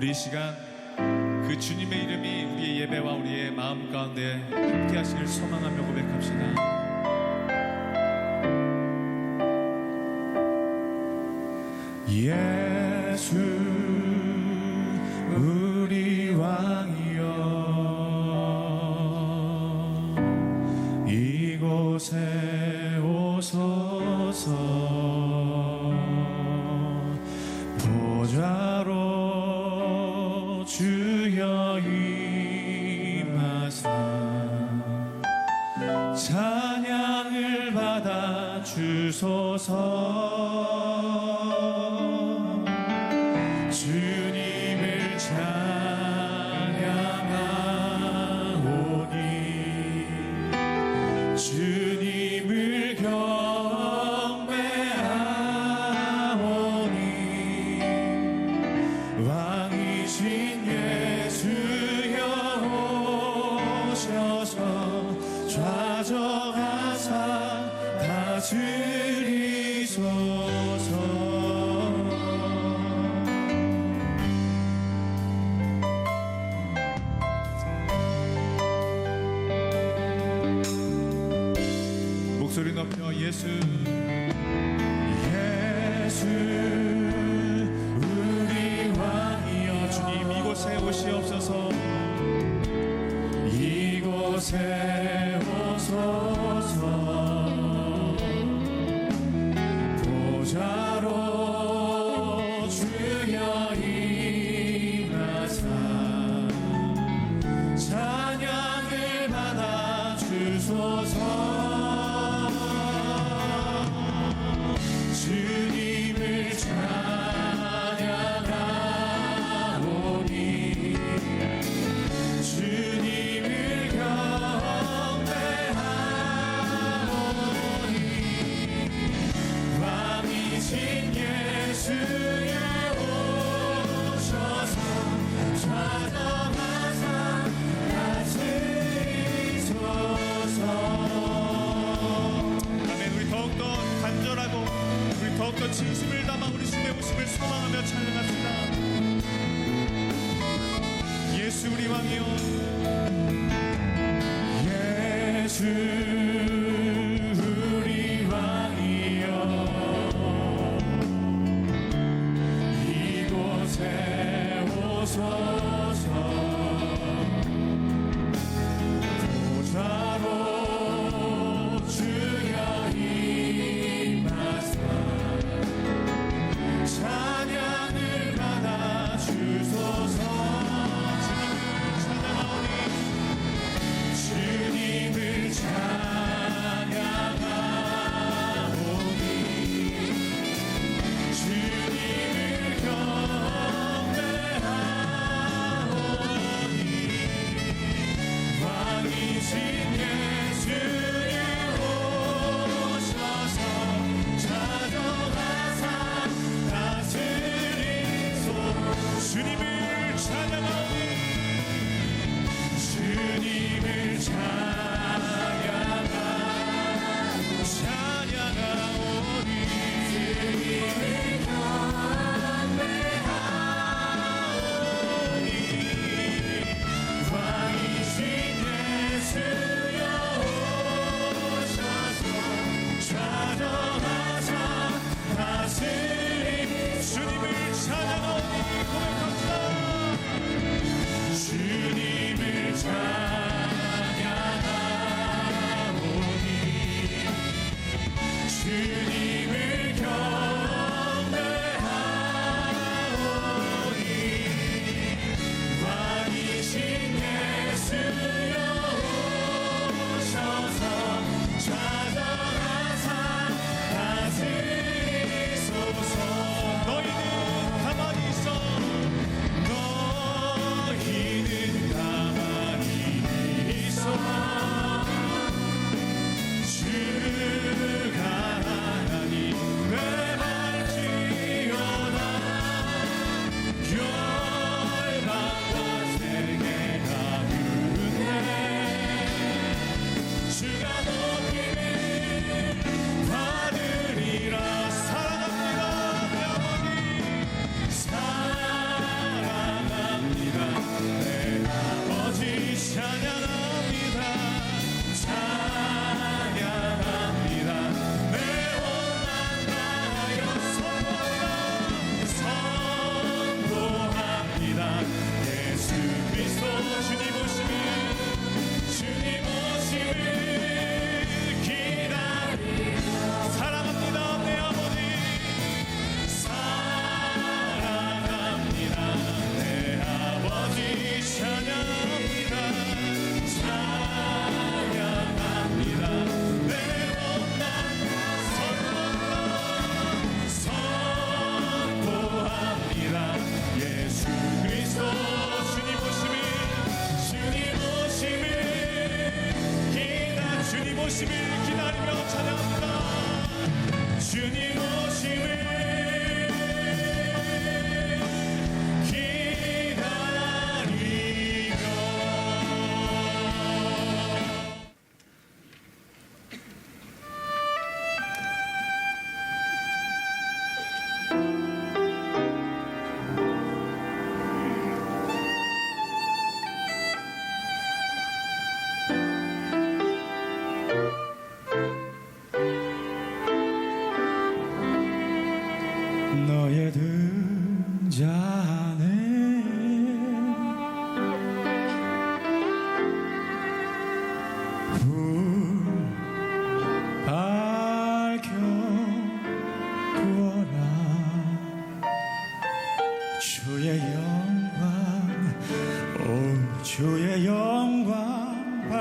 우리 이 시간 그 주님의 이름이 우리의 예배와 우리의 마음 가운데 함께 하시길 소망하며 고백합시다. 예수 우리 왕이여 이곳에 오소서 보좌로 주여 임하사 찬양을 받아 주소서. 주님을 찬양하오니 주님을 경배하오니 왕이신 예수여 오셔서 좌정하사 다스리소서. 목소리 높여 예수 예수 우리 왕이여 주님 이곳에 오시옵소서. 이곳에 오소서 보좌로 주여 임하사 찬양을 받아 주소서. 주님을 찬양하오니 주님을 경배하오니 왕이신 예수여 오셔서 좌정하사 다스리소서. 아멘. 우리 더욱더 간절하고 우리 더욱더 진심을 담아 우리 주님의 오심을 소망하며 찬양합시다. 예수 우리 왕이여 예수 우리 왕이여 이곳에 오소서 보좌로 주여 임하사 찬양을 받아 주소서. 주님을 찬양하오니 주님을 찬양하오니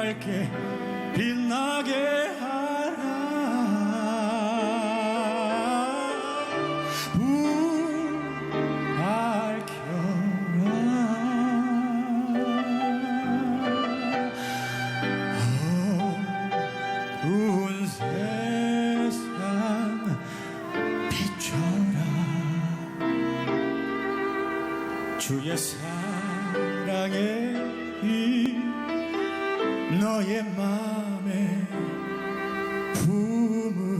밝게 빛나게 하라. 어두운 세상 비춰라. 주의 사랑의 빛 너의 맘에 품으라.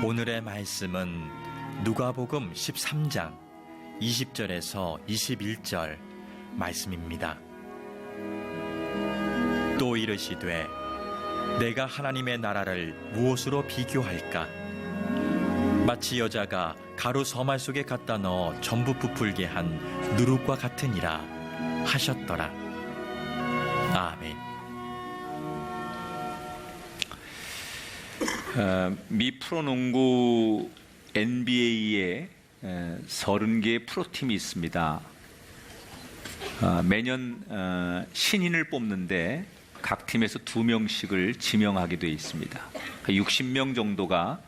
오늘의 말씀은 누가복음 13장 20절에서 21절 말씀입니다. 또 이르시되 내가 하나님의 나라를 무엇으로 비교할까? 마치 여자가 가루 서말 속에 갖다 넣어 전부 부풀게 한 누룩과 같으니라 하셨더라. 아멘. 미 프로농구 NBA에 30개의 프로팀이 있습니다. 매년 신인을 뽑는데 각 팀에서 2명씩을 지명하게 되어 있습니다. 60명 정도가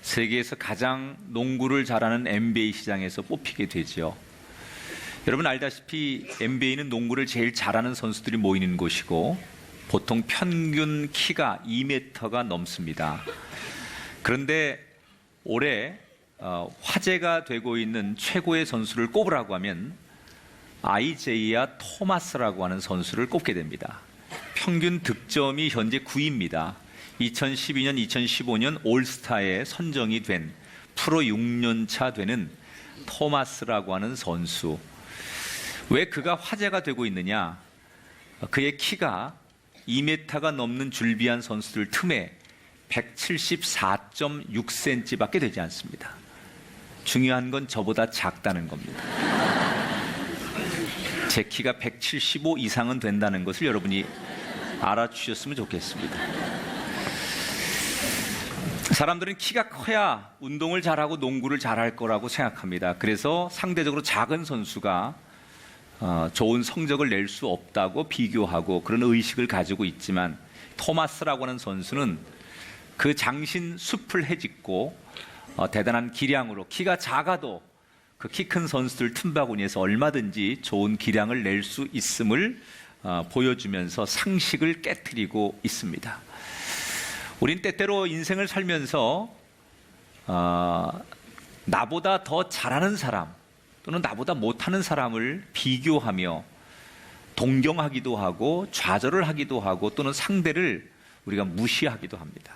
세계에서 가장 농구를 잘하는 NBA 시장에서 뽑히게 되죠. 여러분 알다시피 NBA는 농구를 제일 잘하는 선수들이 모이는 곳이고 보통 평균 키가 2m가 넘습니다. 그런데 올해 화제가 되고 있는 최고의 선수를 꼽으라고 하면 아이제이아 토마스라고 하는 선수를 꼽게 됩니다. 평균 득점이 현재 9위입니다. 2012년, 2015년 올스타에 선정이 된 프로 6년차 되는 토마스라고 하는 선수. 왜 그가 화제가 되고 있느냐? 그의 키가 2m가 넘는 줄비한 선수들 틈에 174.6cm밖에 되지 않습니다. 중요한 건 저보다 작다는 겁니다. 제 키가 175 이상은 된다는 것을 여러분이 알아주셨으면 좋겠습니다. 사람들은 키가 커야 운동을 잘하고 농구를 잘할 거라고 생각합니다. 그래서 상대적으로 작은 선수가 좋은 성적을 낼 수 없다고 비교하고 그런 의식을 가지고 있지만, 토마스라고 하는 선수는 그 장신 숲을 헤집고 대단한 기량으로 키가 작아도 그 키 큰 선수들 틈바구니에서 얼마든지 좋은 기량을 낼 수 있음을 보여주면서 상식을 깨트리고 있습니다. 우린 때때로 인생을 살면서 나보다 더 잘하는 사람 또는 나보다 못하는 사람을 비교하며 동경하기도 하고 좌절을 하기도 하고 또는 상대를 우리가 무시하기도 합니다.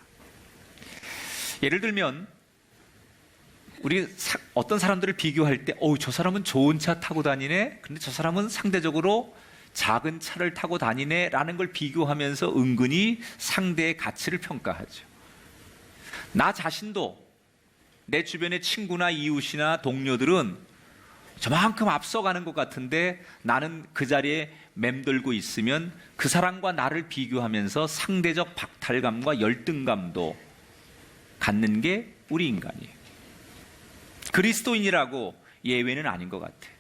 예를 들면 우리 어떤 사람들을 비교할 때 저 사람은 좋은 차 타고 다니네, 근데 저 사람은 상대적으로 작은 차를 타고 다니네 라는 걸 비교하면서 은근히 상대의 가치를 평가하죠. 나 자신도 내 주변의 친구나 이웃이나 동료들은 저만큼 앞서가는 것 같은데 나는 그 자리에 맴돌고 있으면 그 사람과 나를 비교하면서 상대적 박탈감과 열등감도 갖는 게 우리 인간이에요. 그리스도인이라고 예외는 아닌 것 같아요.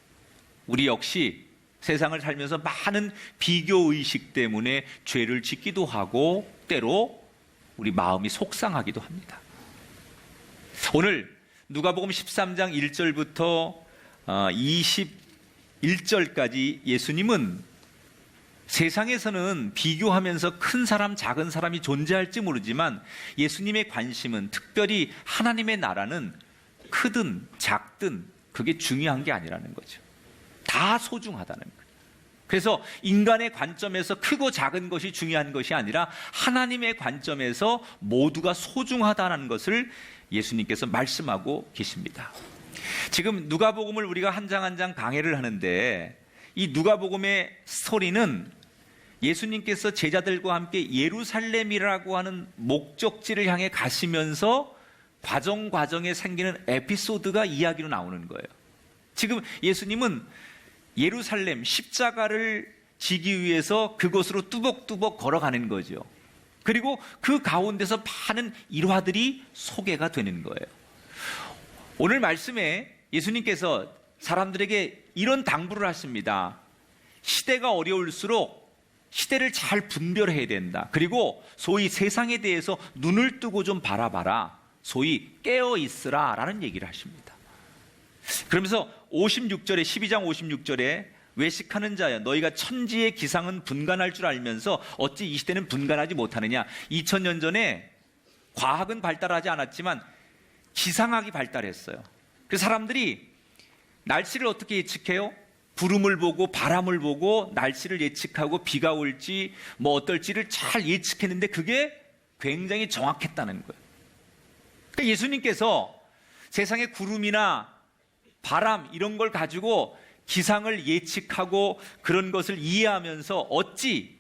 우리 역시 세상을 살면서 많은 비교의식 때문에 죄를 짓기도 하고 때로 우리 마음이 속상하기도 합니다. 오늘 누가복음 13장 1절부터 21절까지 예수님은 세상에서는 비교하면서 큰 사람, 작은 사람이 존재할지 모르지만 예수님의 관심은 특별히 하나님의 나라는 크든 작든 그게 중요한 게 아니라는 거죠. 다 소중하다는 거예요. 그래서 인간의 관점에서 크고 작은 것이 중요한 것이 아니라 하나님의 관점에서 모두가 소중하다는 것을 예수님께서 말씀하고 계십니다. 지금 누가복음을 우리가 한 장 한 장 강해를 하는데 이 누가복음의 스토리는 예수님께서 제자들과 함께 예루살렘이라고 하는 목적지를 향해 가시면서 과정에 생기는 에피소드가 이야기로 나오는 거예요. 지금 예수님은 예루살렘 십자가를 지기 위해서 그곳으로 뚜벅뚜벅 걸어가는 거죠. 그리고 그 가운데서 많은 일화들이 소개가 되는 거예요. 오늘 말씀에 예수님께서 사람들에게 이런 당부를 하십니다. 시대가 어려울수록 시대를 잘 분별해야 된다. 그리고 소위 세상에 대해서 눈을 뜨고 좀 바라봐라. 소위 깨어 있으라 라는 얘기를 하십니다. 그러면서 56절에 12장 56절에 외식하는 자야 너희가 천지의 기상은 분간할 줄 알면서 어찌 이 시대는 분간하지 못하느냐. 2000년 전에 과학은 발달하지 않았지만 기상학이 발달했어요. 그래서 사람들이 날씨를 어떻게 예측해요? 구름을 보고 바람을 보고 날씨를 예측하고 비가 올지 뭐 어떨지를 잘 예측했는데 그게 굉장히 정확했다는 거예요. 그러니까 예수님께서 세상의 구름이나 바람 이런 걸 가지고 기상을 예측하고 그런 것을 이해하면서 어찌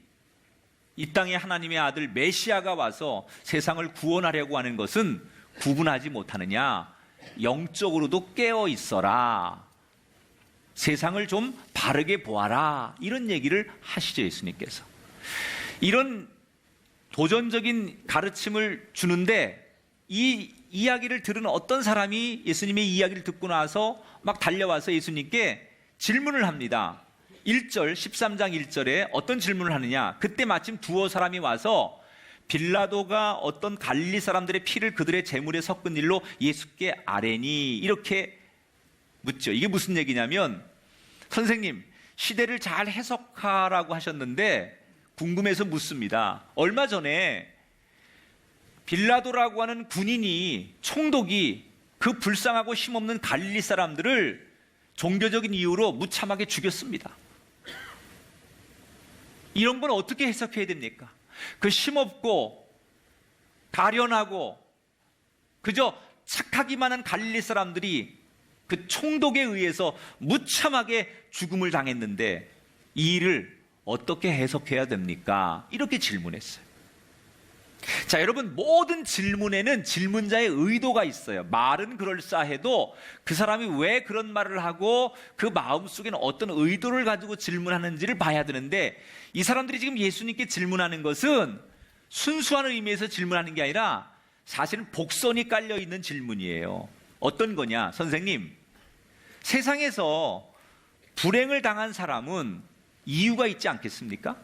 이 땅에 하나님의 아들 메시아가 와서 세상을 구원하려고 하는 것은 구분하지 못하느냐. 영적으로도 깨어 있어라. 세상을 좀 바르게 보아라. 이런 얘기를 하시죠, 예수님께서. 이런 도전적인 가르침을 주는데 이 이야기를 들은 어떤 사람이 예수님의 이야기를 듣고 나서 막 달려와서 예수님께 질문을 합니다. 1절, 13장 1절에 어떤 질문을 하느냐. 그때 마침 두어 사람이 와서 빌라도가 어떤 갈릴리 사람들의 피를 그들의 제물에 섞은 일로 예수께 아뢰니 이렇게 묻죠. 이게 무슨 얘기냐면 선생님 시대를 잘 해석하라고 하셨는데 궁금해서 묻습니다. 얼마 전에 빌라도라고 하는 군인이 총독이 그 불쌍하고 힘없는 갈릴리 사람들을 종교적인 이유로 무참하게 죽였습니다. 이런 건 어떻게 해석해야 됩니까? 그 힘없고 가련하고 그저 착하기만 한 갈릴리 사람들이 그 총독에 의해서 무참하게 죽음을 당했는데 이 일을 어떻게 해석해야 됩니까? 이렇게 질문했어요. 자, 여러분, 모든 질문에는 질문자의 의도가 있어요. 말은 그럴싸해도 그 사람이 왜 그런 말을 하고 그 마음속에는 어떤 의도를 가지고 질문하는지를 봐야 되는데, 이 사람들이 지금 예수님께 질문하는 것은 순수한 의미에서 질문하는 게 아니라 사실은 복선이 깔려 있는 질문이에요. 어떤 거냐? 선생님, 세상에서 불행을 당한 사람은 이유가 있지 않겠습니까?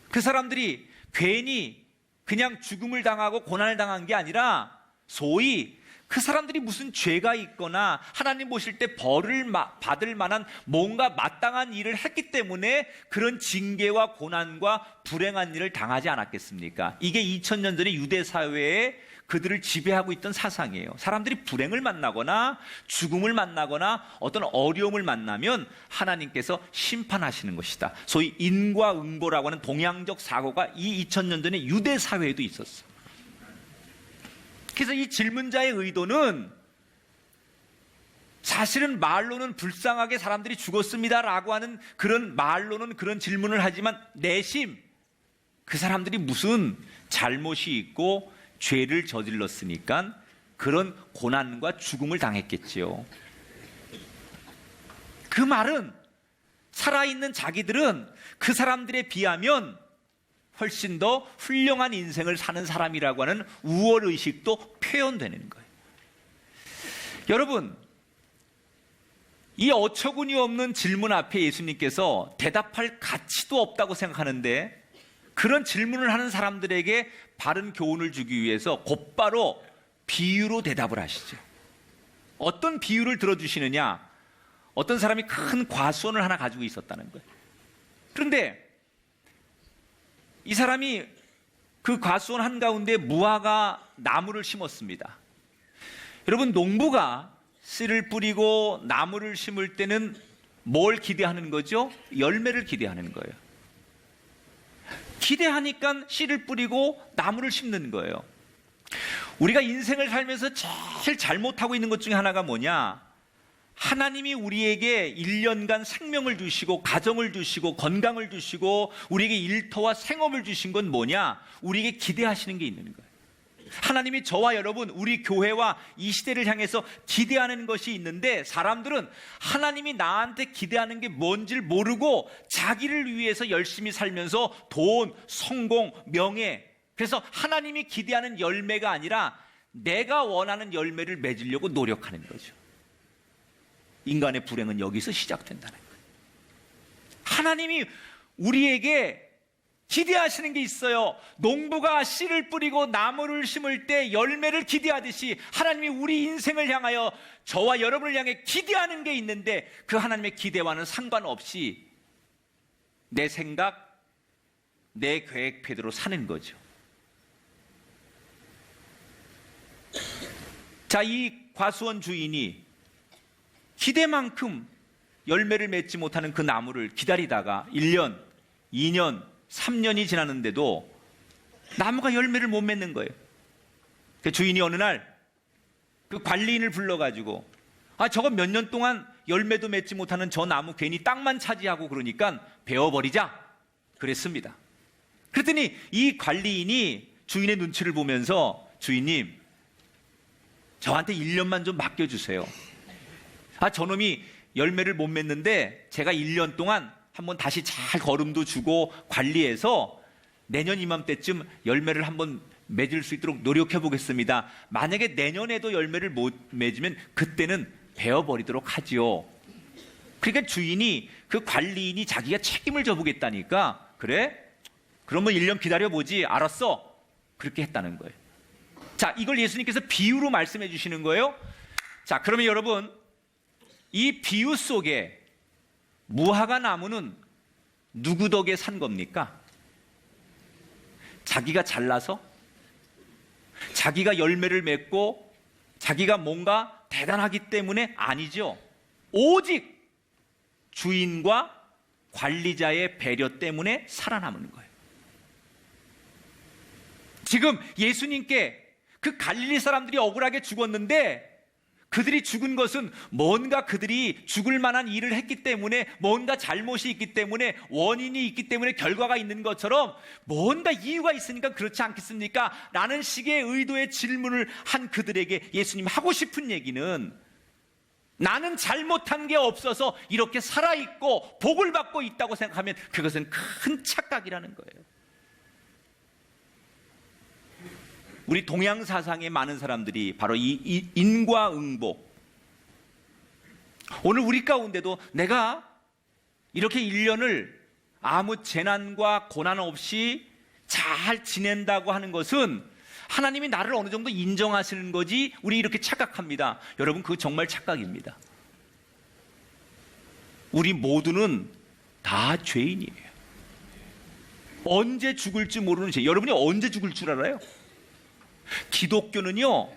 그 사람들이 괜히 그냥 죽음을 당하고 고난을 당한 게 아니라 소위 그 사람들이 무슨 죄가 있거나 하나님 보실 때 벌을 받을 만한 뭔가 마땅한 일을 했기 때문에 그런 징계와 고난과 불행한 일을 당하지 않았겠습니까? 이게 2000년 전에 유대 사회에 그들을 지배하고 있던 사상이에요. 사람들이 불행을 만나거나 죽음을 만나거나 어떤 어려움을 만나면 하나님께서 심판하시는 것이다. 소위 인과응보라고 하는 동양적 사고가 이 2000년 전에 유대 사회에도 있었어. 그래서 이 질문자의 의도는 사실은 말로는 불쌍하게 사람들이 죽었습니다라고 하는 그런 말로는 그런 질문을 하지만 내심 그 사람들이 무슨 잘못이 있고 죄를 저질렀으니까 그런 고난과 죽음을 당했겠지요. 그 말은 살아있는 자기들은 그 사람들에 비하면 훨씬 더 훌륭한 인생을 사는 사람이라고 하는 우월의식도 표현되는 거예요. 여러분, 이 어처구니 없는 질문 앞에 예수님께서 대답할 가치도 없다고 생각하는데 그런 질문을 하는 사람들에게 바른 교훈을 주기 위해서 곧바로 비유로 대답을 하시죠. 어떤 비유를 들어주시느냐? 어떤 사람이 큰 과수원을 하나 가지고 있었다는 거예요. 그런데 이 사람이 그 과수원 한가운데 무화과 나무를 심었습니다. 여러분, 농부가 씨를 뿌리고 나무를 심을 때는 뭘 기대하는 거죠? 열매를 기대하는 거예요. 기대하니까 씨를 뿌리고 나무를 심는 거예요. 우리가 인생을 살면서 제일 잘못하고 있는 것 중에 하나가 뭐냐? 하나님이 우리에게 1년간 생명을 주시고 가정을 주시고 건강을 주시고 우리에게 일터와 생업을 주신 건 뭐냐? 우리에게 기대하시는 게 있는 거예요. 하나님이 저와 여러분, 우리 교회와 이 시대를 향해서 기대하는 것이 있는데 사람들은 하나님이 나한테 기대하는 게 뭔지를 모르고 자기를 위해서 열심히 살면서 돈, 성공, 명예, 그래서 하나님이 기대하는 열매가 아니라 내가 원하는 열매를 맺으려고 노력하는 거죠. 인간의 불행은 여기서 시작된다는 거예요. 하나님이 우리에게 기대하시는 게 있어요. 농부가 씨를 뿌리고 나무를 심을 때 열매를 기대하듯이 하나님이 우리 인생을 향하여 저와 여러분을 향해 기대하는 게 있는데 그 하나님의 기대와는 상관없이 내 생각, 내 계획대로 사는 거죠. 자, 이 과수원 주인이 기대만큼 열매를 맺지 못하는 그 나무를 기다리다가 1년, 2년, 3년이 지났는데도 나무가 열매를 못 맺는 거예요. 그 주인이 어느 날 그 관리인을 불러가지고 저거 몇 년 동안 열매도 맺지 못하는 저 나무 괜히 땅만 차지하고 그러니까 베어버리자 그랬습니다. 그랬더니 이 관리인이 주인의 눈치를 보면서 주인님, 저한테 1년만 좀 맡겨주세요. 저놈이 열매를 못 맺는데 제가 1년 동안 한번 다시 잘 거름도 주고 관리해서 내년 이맘때쯤 열매를 한번 맺을 수 있도록 노력해 보겠습니다. 만약에 내년에도 열매를 못 맺으면 그때는 베어버리도록 하지요. 그러니까 주인이, 그 관리인이 자기가 책임을 져보겠다니까, 그래? 그러면 1년 기다려보지. 알았어. 그렇게 했다는 거예요. 자, 이걸 예수님께서 비유로 말씀해 주시는 거예요. 자, 그러면 여러분, 이 비유 속에 무화과 나무는 누구 덕에 산 겁니까? 자기가 잘나서? 자기가 열매를 맺고 자기가 뭔가 대단하기 때문에? 아니죠. 오직 주인과 관리자의 배려 때문에 살아남는 거예요. 지금 예수님께 그 갈릴리 사람들이 억울하게 죽었는데 그들이 죽은 것은 뭔가 그들이 죽을 만한 일을 했기 때문에, 뭔가 잘못이 있기 때문에, 원인이 있기 때문에 결과가 있는 것처럼 뭔가 이유가 있으니까 그렇지 않겠습니까? 라는 식의 의도의 질문을 한 그들에게 예수님 하고 싶은 얘기는, 나는 잘못한 게 없어서 이렇게 살아있고 복을 받고 있다고 생각하면 그것은 큰 착각이라는 거예요. 우리 동양 사상의 많은 사람들이 바로 이 인과응보, 오늘 우리 가운데도 내가 이렇게 1년을 아무 재난과 고난 없이 잘 지낸다고 하는 것은 하나님이 나를 어느 정도 인정하시는 거지, 우리 이렇게 착각합니다. 여러분, 그거 정말 착각입니다. 우리 모두는 다 죄인이에요. 언제 죽을지 모르는 죄. 여러분이 언제 죽을 줄 알아요? 기독교는요,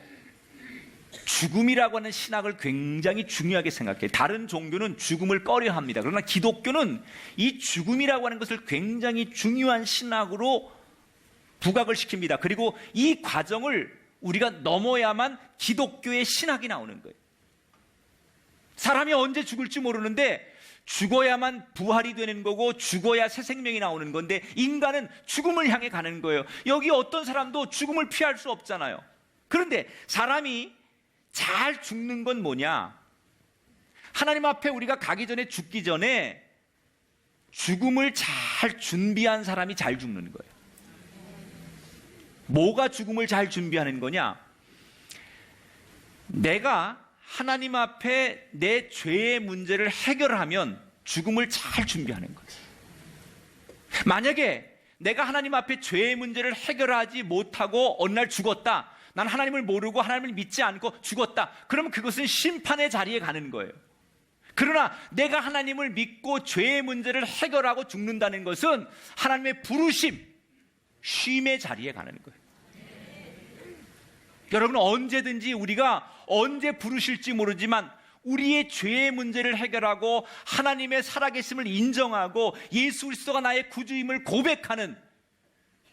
죽음이라고 하는 신학을 굉장히 중요하게 생각해요. 다른 종교는 죽음을 꺼려합니다. 그러나 기독교는 이 죽음이라고 하는 것을 굉장히 중요한 신학으로 부각을 시킵니다. 그리고 이 과정을 우리가 넘어야만 기독교의 신학이 나오는 거예요. 사람이 언제 죽을지 모르는데 죽어야만 부활이 되는 거고, 죽어야 새 생명이 나오는 건데, 인간은 죽음을 향해 가는 거예요. 여기 어떤 사람도 죽음을 피할 수 없잖아요. 그런데 사람이 잘 죽는 건 뭐냐? 하나님 앞에 우리가 가기 전에, 죽기 전에 죽음을 잘 준비한 사람이 잘 죽는 거예요. 뭐가 죽음을 잘 준비하는 거냐? 내가 하나님 앞에 내 죄의 문제를 해결하면 죽음을 잘 준비하는 거예요. 만약에 내가 하나님 앞에 죄의 문제를 해결하지 못하고 어느 날 죽었다, 난 하나님을 모르고 하나님을 믿지 않고 죽었다, 그러면 그것은 심판의 자리에 가는 거예요. 그러나 내가 하나님을 믿고 죄의 문제를 해결하고 죽는다는 것은 하나님의 부르심, 쉼의 자리에 가는 거예요. 여러분, 언제든지 우리가 언제 부르실지 모르지만 우리의 죄의 문제를 해결하고 하나님의 살아계심을 인정하고 예수 그리스도가 나의 구주임을 고백하는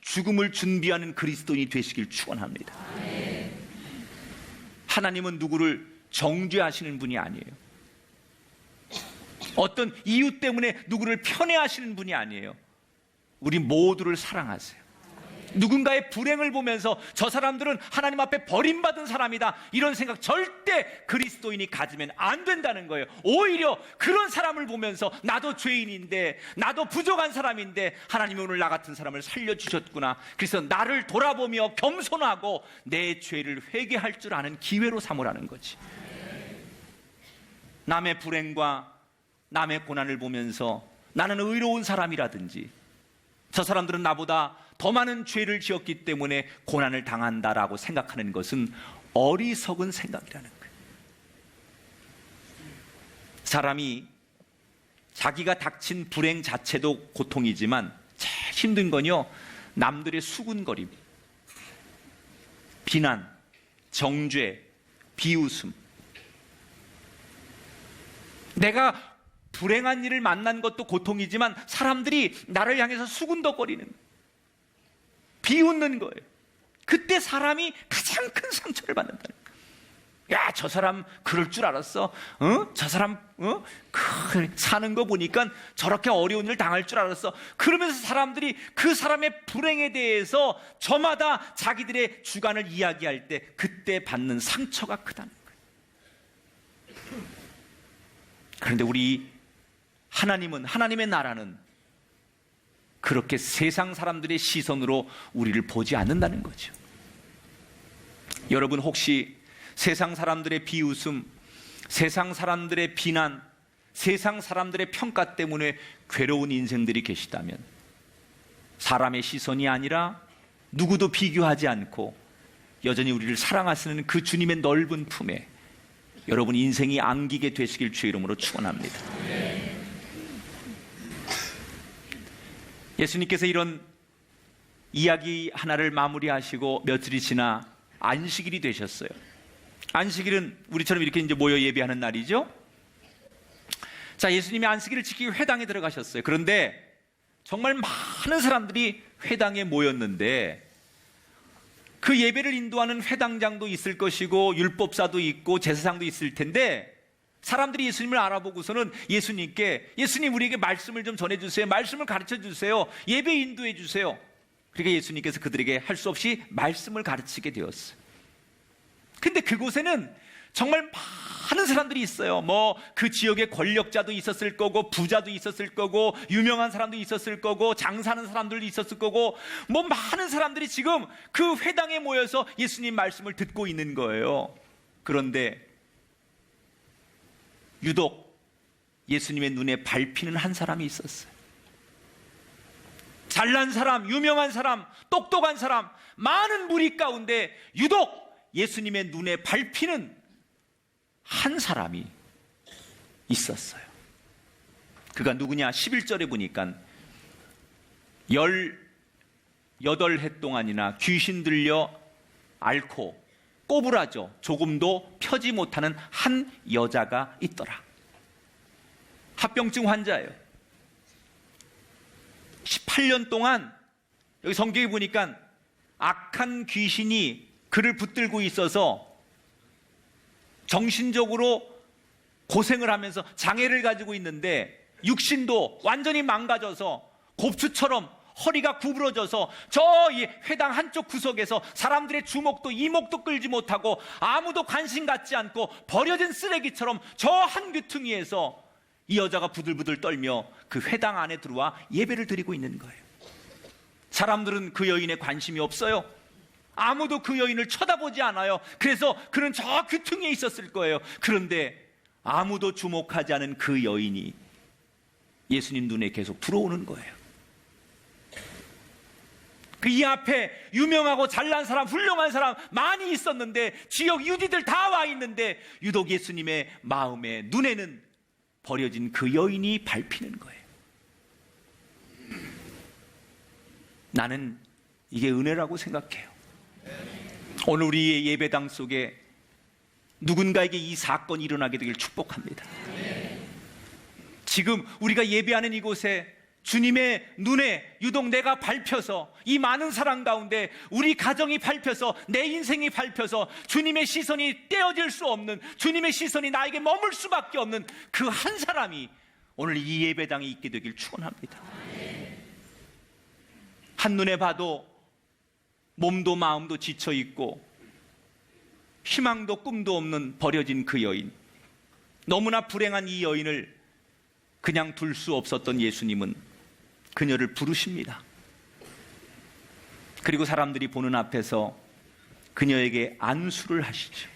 죽음을 준비하는 그리스도인이 되시길 축원합니다. 하나님은 누구를 정죄하시는 분이 아니에요. 어떤 이유 때문에 누구를 편애하시는 분이 아니에요. 우리 모두를 사랑하세요. 누군가의 불행을 보면서 저 사람들은 하나님 앞에 버림받은 사람이다, 이런 생각 절대 그리스도인이 가지면 안 된다는 거예요. 오히려 그런 사람을 보면서 나도 죄인인데, 나도 부족한 사람인데 하나님이 오늘 나 같은 사람을 살려주셨구나, 그래서 나를 돌아보며 겸손하고 내 죄를 회개할 줄 아는 기회로 삼으라는 거지. 남의 불행과 남의 고난을 보면서 나는 의로운 사람이라든지, 저 사람들은 나보다 더 많은 죄를 지었기 때문에 고난을 당한다라고 생각하는 것은 어리석은 생각이라는 거예요. 사람이 자기가 닥친 불행 자체도 고통이지만 제일 힘든 건요, 남들의 수군거림, 비난, 정죄, 비웃음. 내가 불행한 일을 만난 것도 고통이지만 사람들이 나를 향해서 수군덕거리는, 비웃는 거예요. 그때 사람이 가장 큰 상처를 받는다는 거예요. 야, 저 사람 그럴 줄 알았어? 저 사람 사는 거 보니까 저렇게 어려운 일 당할 줄 알았어. 그러면서 사람들이 그 사람의 불행에 대해서 저마다 자기들의 주관을 이야기할 때 그때 받는 상처가 크다는 거예요. 그런데 우리 하나님은, 하나님의 나라는 그렇게 세상 사람들의 시선으로 우리를 보지 않는다는 거죠. 여러분, 혹시 세상 사람들의 비웃음, 세상 사람들의 비난, 세상 사람들의 평가 때문에 괴로운 인생들이 계시다면, 사람의 시선이 아니라 누구도 비교하지 않고 여전히 우리를 사랑하시는 그 주님의 넓은 품에 여러분 인생이 안기게 되시길 주의 이름으로 축원합니다. 예수님께서 이런 이야기 하나를 마무리하시고 며칠이 지나 안식일이 되셨어요. 안식일은 우리처럼 이렇게 이제 모여 예배하는 날이죠. 자, 예수님이 안식일을 지키기 회당에 들어가셨어요. 그런데 정말 많은 사람들이 회당에 모였는데 그 예배를 인도하는 회당장도 있을 것이고 율법사도 있고 제사장도 있을 텐데 사람들이 예수님을 알아보고서는 예수님께 예수님 우리에게 말씀을 좀 전해주세요. 말씀을 가르쳐주세요. 예배 인도해 주세요. 그러니까 예수님께서 그들에게 할 수 없이 말씀을 가르치게 되었어요. 근데 그곳에는 정말 많은 사람들이 있어요. 그 지역의 권력자도 있었을 거고 부자도 있었을 거고 유명한 사람도 있었을 거고 장사하는 사람들도 있었을 거고 많은 사람들이 지금 그 회당에 모여서 예수님 말씀을 듣고 있는 거예요. 그런데 유독 예수님의 눈에 밟히는 한 사람이 있었어요. 잘난 사람, 유명한 사람, 똑똑한 사람, 많은 무리 가운데 유독 예수님의 눈에 밟히는 한 사람이 있었어요. 그가 누구냐? 11절에 보니까 18해 동안이나 귀신 들려 앓고 꼬부라져 조금도 펴지 못하는 한 여자가 있더라. 합병증 환자예요. 18년 동안 여기 성경에 보니까 악한 귀신이 그를 붙들고 있어서 정신적으로 고생을 하면서 장애를 가지고 있는데 육신도 완전히 망가져서 곱추처럼 허리가 구부러져서 저 이 회당 한쪽 구석에서 사람들의 주목도 이목도 끌지 못하고 아무도 관심 갖지 않고 버려진 쓰레기처럼 저 한 귀퉁이에서 이 여자가 부들부들 떨며 그 회당 안에 들어와 예배를 드리고 있는 거예요. 사람들은 그 여인에 관심이 없어요. 아무도 그 여인을 쳐다보지 않아요. 그래서 그는 저 귀퉁이에 있었을 거예요. 그런데 아무도 주목하지 않은 그 여인이 예수님 눈에 계속 들어오는 거예요. 그 이 앞에 유명하고 잘난 사람, 훌륭한 사람 많이 있었는데 지역 유지들 다 와 있는데 유독 예수님의 마음에 눈에는 버려진 그 여인이 밟히는 거예요. 나는 이게 은혜라고 생각해요. 오늘 우리의 예배당 속에 누군가에게 이 사건이 일어나게 되길 축복합니다. 지금 우리가 예배하는 이곳에 주님의 눈에 유독 내가 밟혀서 이 많은 사람 가운데 우리 가정이 밟혀서 내 인생이 밟혀서 주님의 시선이 떼어질 수 없는, 주님의 시선이 나에게 머물 수밖에 없는 그 한 사람이 오늘 이 예배당에 있게 되길 축원합니다. 한눈에 봐도 몸도 마음도 지쳐 있고 희망도 꿈도 없는 버려진 그 여인, 너무나 불행한 이 여인을 그냥 둘 수 없었던 예수님은 그녀를 부르십니다. 그리고 사람들이 보는 앞에서 그녀에게 안수를 하시죠.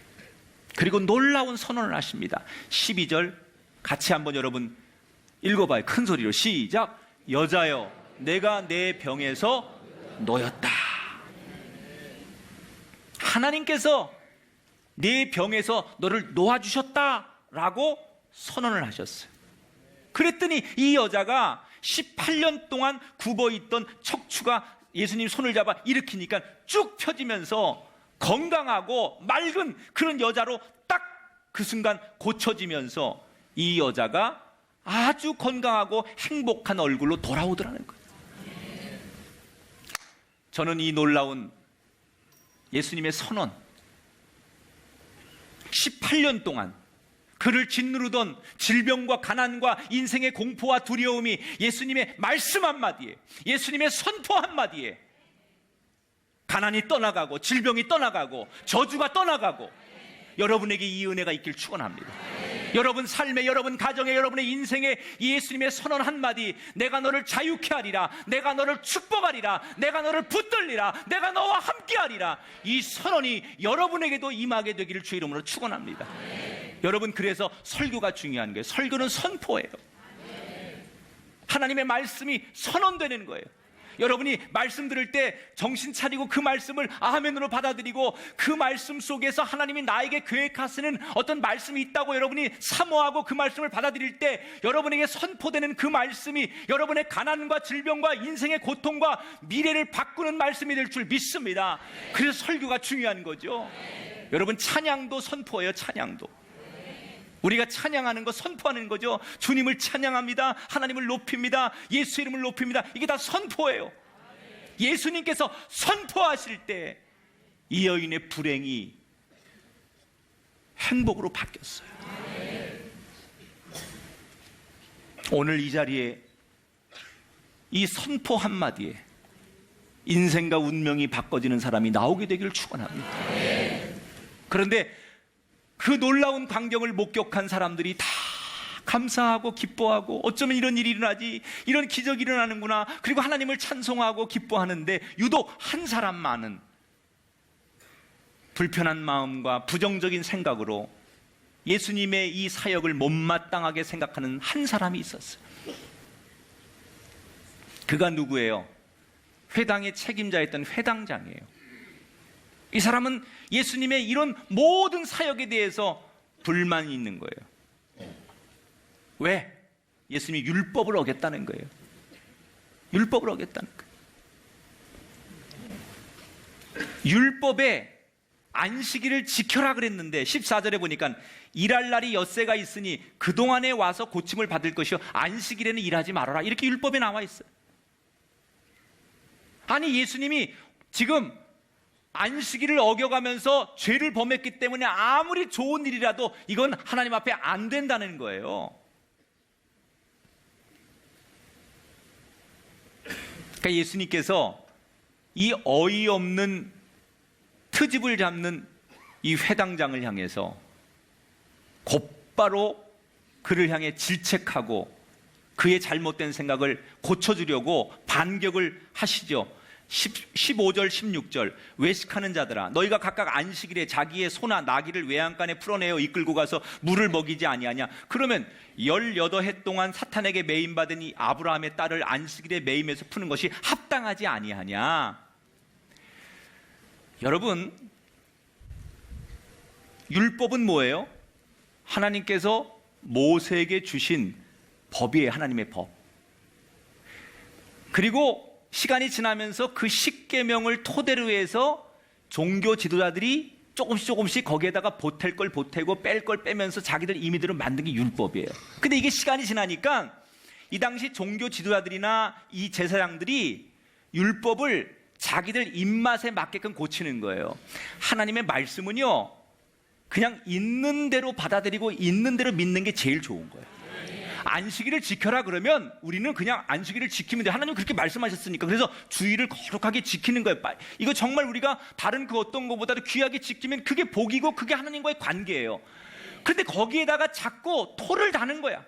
그리고 놀라운 선언을 하십니다. 12절 같이 한번 여러분 읽어봐요. 큰 소리로 시작. 여자여 내가 내 병에서 놓였다. 하나님께서 내 병에서 너를 놓아주셨다라고 선언을 하셨어요. 그랬더니 이 여자가 18년 동안 굽어있던 척추가 예수님 손을 잡아 일으키니까 쭉 펴지면서 건강하고 맑은 그런 여자로 딱 그 순간 고쳐지면서 이 여자가 아주 건강하고 행복한 얼굴로 돌아오더라는 거예요. 저는 이 놀라운 예수님의 선언, 18년 동안 그를 짓누르던 질병과 가난과 인생의 공포와 두려움이 예수님의 말씀 한마디에, 예수님의 선포 한마디에 가난이 떠나가고 질병이 떠나가고 저주가 떠나가고 여러분에게 이 은혜가 있길 축원합니다. 여러분 삶에, 여러분 가정에, 여러분의 인생에 예수님의 선언 한마디, 내가 너를 자유케 하리라, 내가 너를 축복하리라, 내가 너를 붙들리라, 내가 너와 함께하리라, 이 선언이 여러분에게도 임하게 되기를 주의 이름으로 축원합니다. 여러분, 그래서 설교가 중요한 거예요. 설교는 선포예요. 하나님의 말씀이 선언되는 거예요. 여러분이 말씀 들을 때 정신 차리고 그 말씀을 아멘으로 받아들이고 그 말씀 속에서 하나님이 나에게 계획하시는 어떤 말씀이 있다고 여러분이 사모하고 그 말씀을 받아들일 때 여러분에게 선포되는 그 말씀이 여러분의 가난과 질병과 인생의 고통과 미래를 바꾸는 말씀이 될 줄 믿습니다. 그래서 설교가 중요한 거죠. 여러분, 찬양도 선포예요. 찬양도 우리가 찬양하는 거, 선포하는 거죠. 주님을 찬양합니다. 하나님을 높입니다. 예수 이름을 높입니다. 이게 다 선포예요. 예수님께서 선포하실 때 이 여인의 불행이 행복으로 바뀌었어요. 오늘 이 자리에 이 선포 한마디에 인생과 운명이 바꿔지는 사람이 나오게 되기를 축원합니다. 그런데 그 놀라운 광경을 목격한 사람들이 다 감사하고 기뻐하고 어쩌면 이런 일이 일어나지, 이런 기적이 일어나는구나, 그리고 하나님을 찬송하고 기뻐하는데 유독 한 사람만은 불편한 마음과 부정적인 생각으로 예수님의 이 사역을 못마땅하게 생각하는 한 사람이 있었어요. 그가 누구예요? 회당의 책임자였던 회당장이에요. 이 사람은 예수님의 이런 모든 사역에 대해서 불만이 있는 거예요. 왜? 예수님이 율법을 어겼다는 거예요. 율법을 어겼다는 거예요. 율법에 안식일을 지켜라 그랬는데 14절에 보니까 일할 날이 엿새가 있으니 그동안에 와서 고침을 받을 것이요 안식일에는 일하지 말아라, 이렇게 율법에 나와 있어요. 아니, 예수님이 지금 안식일을 어겨가면서 죄를 범했기 때문에 아무리 좋은 일이라도 이건 하나님 앞에 안 된다는 거예요. 그러니까 예수님께서 이 어이없는 트집을 잡는 이 회당장을 향해서 곧바로 그를 향해 질책하고 그의 잘못된 생각을 고쳐주려고 반격을 하시죠. 15절 16절 외식하는 자들아, 너희가 각각 안식일에 자기의 소나 나귀를 외양간에 풀어내어 이끌고 가서 물을 먹이지 아니하냐? 그러면 18해 동안 사탄에게 매임받은 이 아브라함의 딸을 안식일에 매임해서 푸는 것이 합당하지 아니하냐? 여러분, 율법은 뭐예요? 하나님께서 모세에게 주신 법이에요. 하나님의 법. 그리고 시간이 지나면서 그 10계명을 토대로 해서 종교 지도자들이 조금씩 거기에다가 보탤 걸 보태고 뺄 걸 빼면서 자기들 임의대로 만든 게 율법이에요. 근데 이게 시간이 지나니까 이 당시 종교 지도자들이나 이 제사장들이 율법을 자기들 입맛에 맞게끔 고치는 거예요. 하나님의 말씀은요, 그냥 있는 대로 받아들이고 있는 대로 믿는 게 제일 좋은 거예요. 안식일을 지켜라 그러면 우리는 그냥 안식일을 지키면 돼. 하나님 그렇게 말씀하셨으니까. 그래서 주의를 거룩하게 지키는 거예요. 이거 정말 우리가 다른 그 어떤 것보다도 귀하게 지키면 그게 복이고 그게 하나님과의 관계예요. 그런데 거기에다가 자꾸 토를 다는 거야.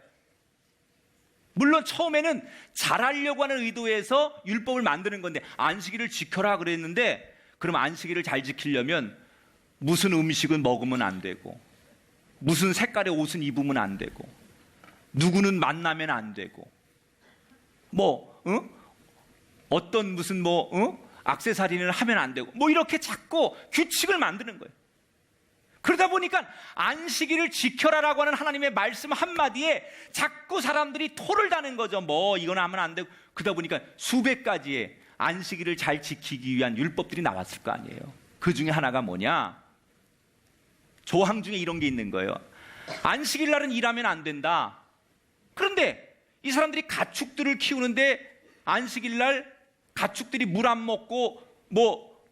물론 처음에는 잘하려고 하는 의도에서 율법을 만드는 건데, 안식일을 지켜라 그랬는데 그럼 안식일을 잘 지키려면 무슨 음식은 먹으면 안 되고, 무슨 색깔의 옷은 입으면 안 되고, 누구는 만나면 안 되고, 어떤 무슨 액세서리는 하면 안 되고, 이렇게 자꾸 규칙을 만드는 거예요. 그러다 보니까 안식일을 지켜라라고 하는 하나님의 말씀 한마디에 자꾸 사람들이 토를 다는 거죠. 이건 하면 안 되고. 그러다 보니까 수백 가지의 안식일을 잘 지키기 위한 율법들이 나왔을 거 아니에요. 그 중에 하나가 뭐냐? 조항 중에 이런 게 있는 거예요. 안식일 날은 일하면 안 된다. 그런데 이 사람들이 가축들을 키우는데 안식일 날 가축들이 물 안 먹고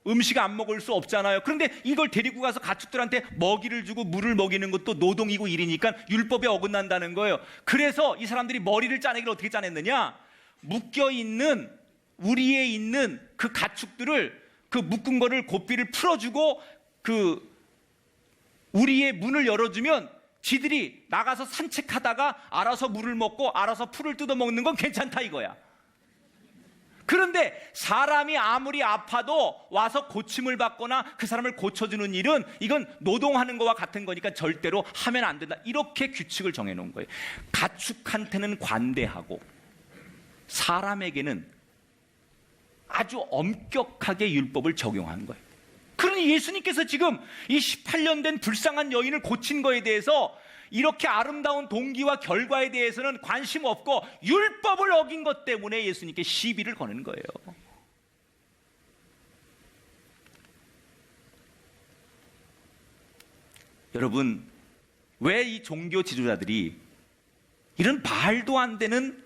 음식 안 먹을 수 없잖아요. 그런데 이걸 데리고 가서 가축들한테 먹이를 주고 물을 먹이는 것도 노동이고 일이니까 율법에 어긋난다는 거예요. 그래서 이 사람들이 머리를 짜내기를 어떻게 짜냈느냐? 묶여있는, 우리에 있는 그 가축들을, 그 묶은 거를 고삐를 풀어주고 그 우리의 문을 열어주면 지들이 나가서 산책하다가 알아서 물을 먹고 알아서 풀을 뜯어먹는 건 괜찮다 이거야. 그런데 사람이 아무리 아파도 와서 고침을 받거나 그 사람을 고쳐주는 일은 이건 노동하는 거와 같은 거니까 절대로 하면 안 된다. 이렇게 규칙을 정해놓은 거예요. 가축한테는 관대하고 사람에게는 아주 엄격하게 율법을 적용한 거예요. 그러니 예수님께서 지금 이 18년 된 불쌍한 여인을 고친 거에 대해서 이렇게 아름다운 동기와 결과에 대해서는 관심 없고 율법을 어긴 것 때문에 예수님께 시비를 거는 거예요. 여러분, 왜 이 종교 지도자들이 이런 말도 안 되는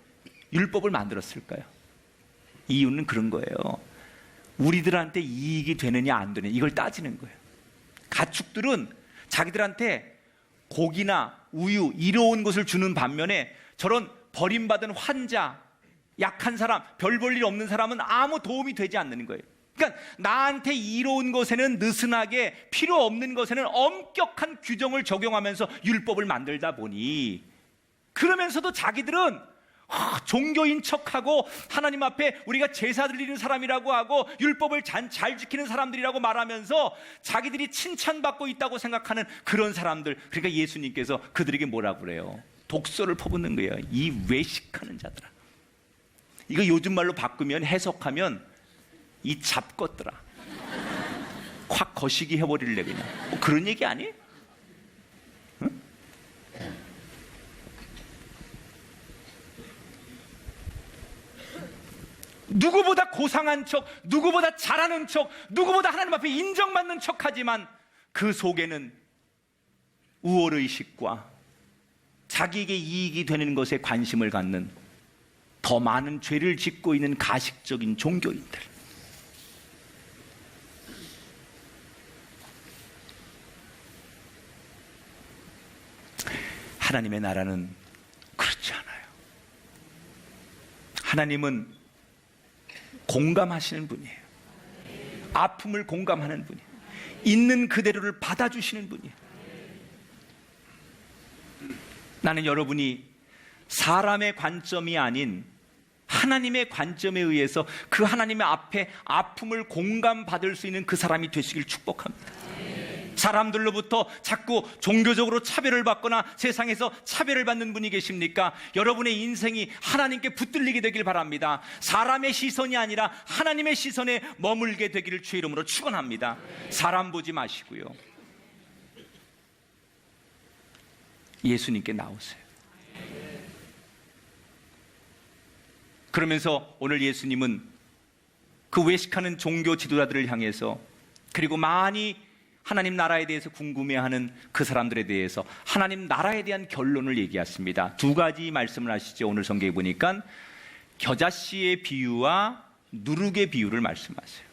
율법을 만들었을까요? 이유는 그런 거예요. 우리들한테 이익이 되느냐 안 되느냐 이걸 따지는 거예요. 가축들은 자기들한테 고기나 우유 이로운 것을 주는 반면에 저런 버림받은 환자, 약한 사람, 별 볼 일 없는 사람은 아무 도움이 되지 않는 거예요. 그러니까 나한테 이로운 것에는 느슨하게, 필요 없는 것에는 엄격한 규정을 적용하면서 율법을 만들다 보니, 그러면서도 자기들은 종교인 척하고 하나님 앞에 우리가 제사 드리는 사람이라고 하고 율법을 잘 지키는 사람들이라고 말하면서 자기들이 칭찬받고 있다고 생각하는 그런 사람들. 그러니까 예수님께서 그들에게 뭐라고 그래요? 독소를 퍼붓는 거예요. 이 외식하는 자들아. 이거 요즘 말로 바꾸면, 해석하면 이 잡것들아, 확 거시기 해버릴래 그냥. 뭐 그런 얘기 아니에요? 응? 누구보다 고상한 척, 누구보다 잘하는 척, 누구보다 하나님 앞에 인정받는 척하지만 그 속에는 우월의식과 자기에게 이익이 되는 것에 관심을 갖는 더 많은 죄를 짓고 있는 가식적인 종교인들. 하나님의 나라는 그렇지 않아요. 하나님은 공감하시는 분이에요. 아픔을 공감하는 분이에요. 있는 그대로를 받아주시는 분이에요. 나는 여러분이 사람의 관점이 아닌 하나님의 관점에 의해서 그 하나님의 앞에 아픔을 공감받을 수 있는 그 사람이 되시길 축복합니다. 사람들로부터 자꾸 종교적으로 차별을 받거나 세상에서 차별을 받는 분이 계십니까? 여러분의 인생이 하나님께 붙들리게 되길 바랍니다. 사람의 시선이 아니라 하나님의 시선에 머물게 되기를 주의 이름으로 축원합니다. 사람 보지 마시고요, 예수님께 나오세요. 그러면서 오늘 예수님은 그 외식하는 종교 지도자들을 향해서, 그리고 많이 하나님 나라에 대해서 궁금해하는 그 사람들에 대해서 하나님 나라에 대한 결론을 얘기했습니다. 두 가지 말씀을 하시죠. 오늘 성경에 보니까 겨자씨의 비유와 누룩의 비유를 말씀하세요.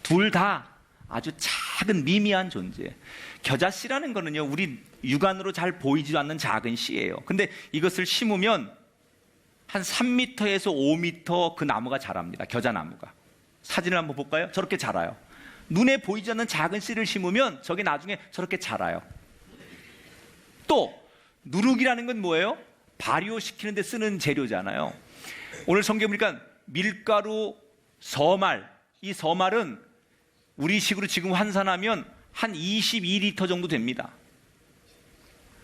둘 다 아주 작은 미미한 존재. 겨자씨라는 거는요, 우리 육안으로 잘 보이지도 않는 작은 씨예요. 근데 이것을 심으면 한 3m에서 5m 그 나무가 자랍니다. 겨자나무가. 사진을 한번 볼까요? 저렇게 자라요. 눈에 보이지 않는 작은 씨를 심으면 저게 나중에 저렇게 자라요. 또 누룩이라는 건 뭐예요? 발효시키는 데 쓰는 재료잖아요. 오늘 성경에 보니까 밀가루, 서말, 이 서말은 우리식으로 지금 환산하면 한 22리터 정도 됩니다.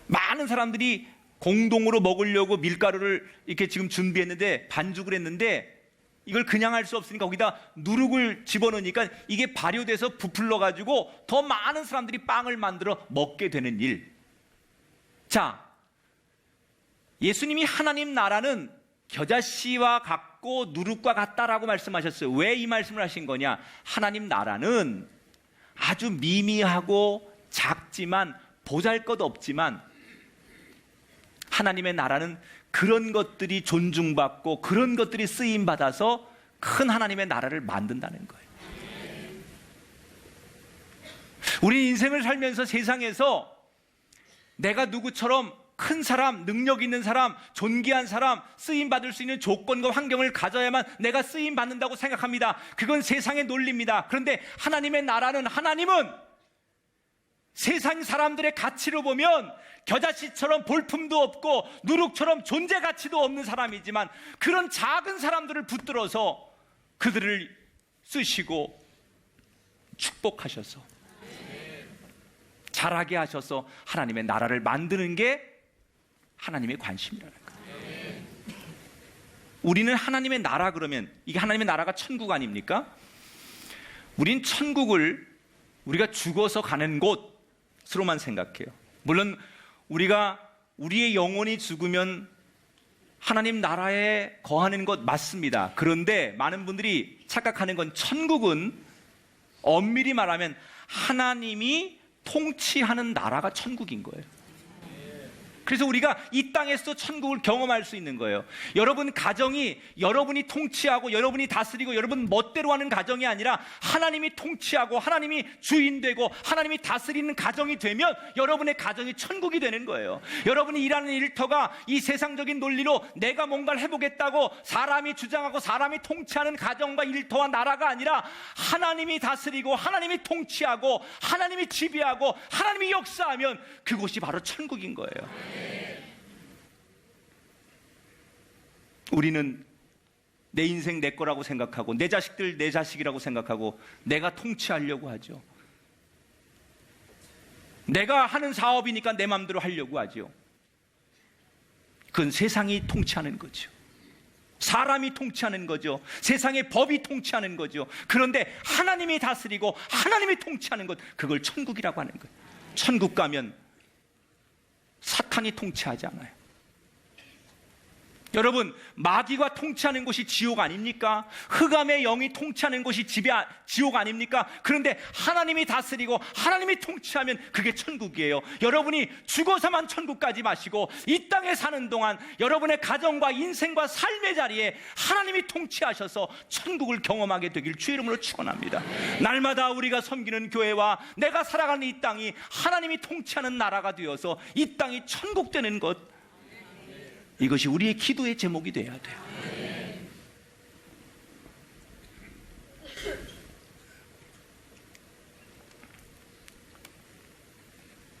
많은 사람들이 공동으로 먹으려고 밀가루를 이렇게 지금 준비했는데, 반죽을 했는데 이걸 그냥 할 수 없으니까 거기다 누룩을 집어넣으니까 이게 발효돼서 부풀러가지고 더 많은 사람들이 빵을 만들어 먹게 되는 일. 자, 예수님이 하나님 나라는 겨자씨와 같고 누룩과 같다라고 말씀하셨어요. 왜 이 말씀을 하신 거냐? 하나님 나라는 아주 미미하고 작지만 보잘것없지만, 하나님의 나라는 그런 것들이 존중받고 그런 것들이 쓰임받아서 큰 하나님의 나라를 만든다는 거예요. 우리 인생을 살면서 세상에서 내가 누구처럼 큰 사람, 능력 있는 사람, 존귀한 사람, 쓰임받을 수 있는 조건과 환경을 가져야만 내가 쓰임받는다고 생각합니다. 그건 세상의 논리입니다. 그런데 하나님의 나라는, 하나님은 세상 사람들의 가치로 보면 겨자씨처럼 볼품도 없고 누룩처럼 존재 가치도 없는 사람이지만, 그런 작은 사람들을 붙들어서 그들을 쓰시고 축복하셔서 자라게 하셔서 하나님의 나라를 만드는 게 하나님의 관심이라는 거예요. 우리는 하나님의 나라 그러면 이게 하나님의 나라가 천국 아닙니까? 우린 천국을 우리가 죽어서 가는 곳으로만 생각해요. 물론 우리가 우리의 영혼이 죽으면 하나님 나라에 거하는 것 맞습니다. 그런데 많은 분들이 착각하는 건, 천국은 엄밀히 말하면 하나님이 통치하는 나라가 천국인 거예요. 그래서 우리가 이 땅에서 천국을 경험할 수 있는 거예요. 여러분 가정이 여러분이 통치하고 여러분이 다스리고 여러분 멋대로 하는 가정이 아니라 하나님이 통치하고 하나님이 주인 되고 하나님이 다스리는 가정이 되면 여러분의 가정이 천국이 되는 거예요. 여러분이 일하는 일터가 이 세상적인 논리로 내가 뭔가를 해보겠다고 사람이 주장하고 사람이 통치하는 가정과 일터와 나라가 아니라 하나님이 다스리고 하나님이 통치하고 하나님이 지배하고 하나님이 역사하면 그곳이 바로 천국인 거예요. 우리는 내 인생 내 거라고 생각하고 내 자식들 내 자식이라고 생각하고 내가 통치하려고 하죠. 내가 하는 사업이니까 내 마음대로 하려고 하죠. 그건 세상이 통치하는 거죠. 사람이 통치하는 거죠. 세상의 법이 통치하는 거죠. 그런데 하나님이 다스리고 하나님이 통치하는 것, 그걸 천국이라고 하는 거예요. 천국 가면 사탄이 통치하지 않아요. 여러분, 마귀가 통치하는 곳이 지옥 아닙니까? 흑암의 영이 통치하는 곳이 지옥 아닙니까? 그런데 하나님이 다스리고 하나님이 통치하면 그게 천국이에요. 여러분이 죽어서만 천국 가지 마시고 이 땅에 사는 동안 여러분의 가정과 인생과 삶의 자리에 하나님이 통치하셔서 천국을 경험하게 되길 주의 이름으로 축원합니다. 날마다 우리가 섬기는 교회와 내가 살아가는 이 땅이 하나님이 통치하는 나라가 되어서 이 땅이 천국 되는 것, 이것이 우리의 기도의 제목이 되어야 돼요.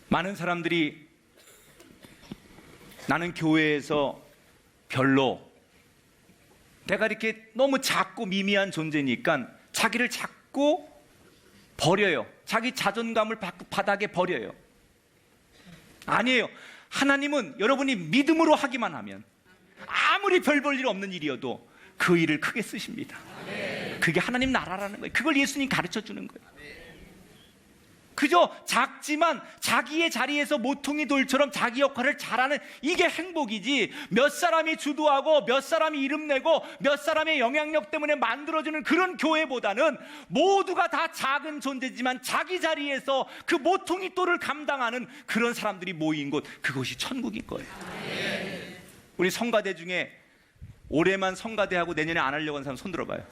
많은 사람들이 나는 교회에서 별로 내가 이렇게 너무 작고 미미한 존재니까 자기를 자꾸 버려요. 자기 자존감을 바닥에 버려요. 아니에요. 하나님은 여러분이 믿음으로 하기만 하면 아무리 별 볼 일 없는 일이어도 그 일을 크게 쓰십니다. 그게 하나님 나라라는 거예요. 그걸 예수님 가르쳐 주는 거예요. 그저 작지만 자기의 자리에서 모퉁이 돌처럼 자기 역할을 잘하는 이게 행복이지, 몇 사람이 주도하고 몇 사람이 이름 내고 몇 사람의 영향력 때문에 만들어주는 그런 교회보다는 모두가 다 작은 존재지만 자기 자리에서 그 모퉁이 돌을 감당하는 그런 사람들이 모인 곳, 그것이 천국인 거예요. 우리 성가대 중에 올해만 성가대하고 내년에 안 하려고 하는 사람 손 들어봐요.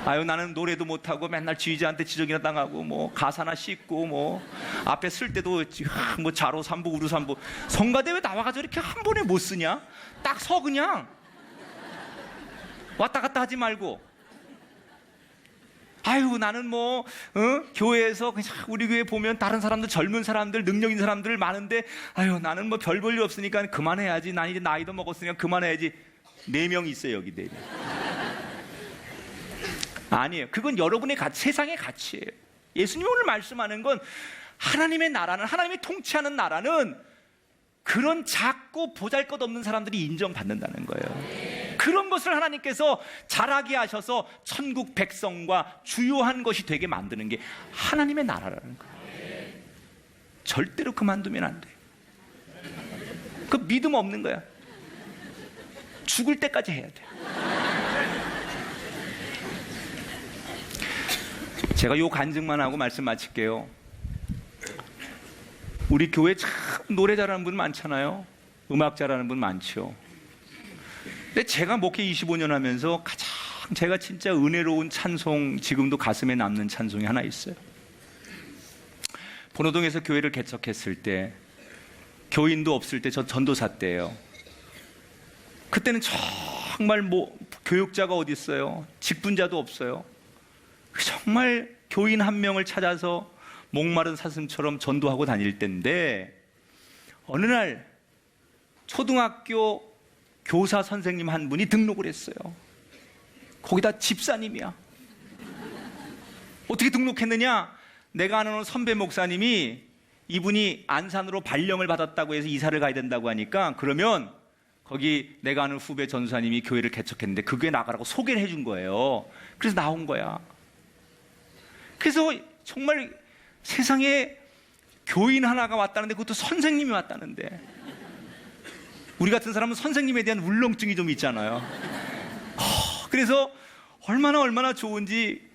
아유, 나는 노래도 못하고 맨날 지휘자한테 지적이나 당하고 뭐 가사나 씻고 뭐 앞에 쓸 때도 뭐 자로 삼부 우루 삼부. 성가대 왜 나와가지고 이렇게 한 번에 못 쓰냐? 딱 서 그냥 왔다 갔다 하지 말고. 아유, 나는 뭐 교회에서 그냥 우리 교회 보면 다른 사람들, 젊은 사람들, 능력 있는 사람들 많은데 아유, 나는 뭐 별 볼 일 없으니까 그만해야지. 난 이제 나이도 먹었으니까 그만해야지. 4명 있어요, 여기 4명. 아니에요. 그건 여러분의 세상의 가치예요. 예수님이 오늘 말씀하는 건 하나님의 나라는, 하나님이 통치하는 나라는 그런 작고 보잘것없는 사람들이 인정받는다는 거예요. 그런 것을 하나님께서 자라게 하셔서 천국 백성과 주요한 것이 되게 만드는 게 하나님의 나라라는 거예요. 절대로 그만두면 안 돼. 그 믿음 없는 거야. 죽을 때까지 해야 돼. 제가 요 간증만 하고 말씀 마칠게요. 우리 교회 참 노래 잘하는 분 많잖아요. 음악 잘하는 분 많죠. 근데 제가 목회 25년 하면서 가장 제가 진짜 은혜로운 찬송, 지금도 가슴에 남는 찬송이 하나 있어요. 번호동에서 교회를 개척했을 때, 교인도 없을 때, 저 전도사 때예요. 그때는 정말 뭐 교육자가 어디 있어요? 직분자도 없어요. 정말 교인 한 명을 찾아서 목마른 사슴처럼 전도하고 다닐 때인데, 어느 날 초등학교 교사 선생님 한 분이 등록을 했어요. 거기다 집사님이야. 어떻게 등록했느냐? 내가 아는 선배 목사님이 이분이 안산으로 발령을 받았다고 해서 이사를 가야 된다고 하니까, 그러면 거기 내가 아는 후배 전사님이 교회를 개척했는데 그 교회 나가라고 소개를 해준 거예요. 그래서 나온 거야. 그래서 정말 세상에 교인 하나가 왔다는데, 그것도 선생님이 왔다는데, 우리 같은 사람은 선생님에 대한 울렁증이 좀 있잖아요. 그래서 얼마나 좋은지.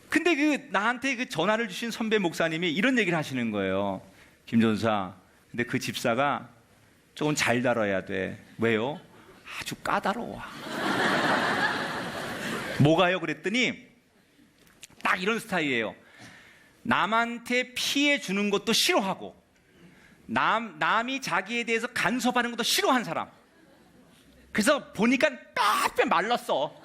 근데 나한테 그 전화를 주신 선배 목사님이 이런 얘기를 하시는 거예요. 김 전사, 근데 그 집사가 조금 잘 다뤄야 돼. 왜요? 아주 까다로워. 뭐가요? 그랬더니 딱 이런 스타일이에요. 남한테 피해 주는 것도 싫어하고 남이 자기에 대해서 간섭하는 것도 싫어하는 사람. 그래서 보니까 빽빽 말랐어.